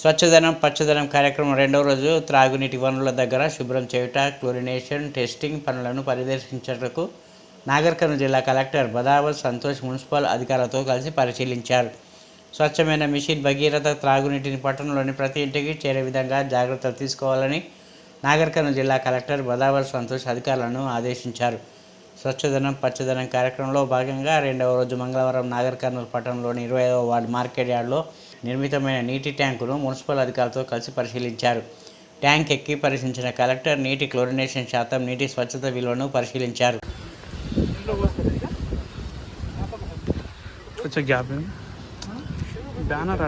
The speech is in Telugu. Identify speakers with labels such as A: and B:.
A: స్వచ్ఛదనం పచ్చదనం కార్యక్రమం రెండవ రోజు త్రాగునీటి వనరుల దగ్గర శుభ్రం చేయుట, క్లోరినేషన్, టెస్టింగ్ పనులను పరిదర్శించటకు నాగర్ కర్నూలు జిల్లా కలెక్టర్ బదావత్ సంతోష్ మున్సిపల్ అధికారులతో కలిసి పరిశీలించారు. స్వచ్ఛమైన మిషన్ భగీరథ త్రాగునీటిని పట్టణంలోని ప్రతి ఇంటికి చేరే విధంగా జాగ్రత్తలు తీసుకోవాలని నాగర్ కర్నూలు జిల్లా కలెక్టర్ బదావత్ సంతోష్ అధికారులను ఆదేశించారు. స్వచ్ఛదనం పచ్చదనం కార్యక్రమంలో భాగంగా రెండవ రోజు మంగళవారం నాగర్ కర్నూలు పట్టణంలోని 25వ వార్డు మార్కెట్ యార్డ్లో నిర్మితమైన నీటి ట్యాంకును మున్సిపల్ అధికారులతో కలిసి పరిశీలించారు. ట్యాంక్ ఎక్కి పరిశీలించిన కలెక్టర్ నీటి క్లోరినేషన్ శాతం, నీటి స్వచ్ఛత విలువను పరిశీలించారు.
B: బ్యానర్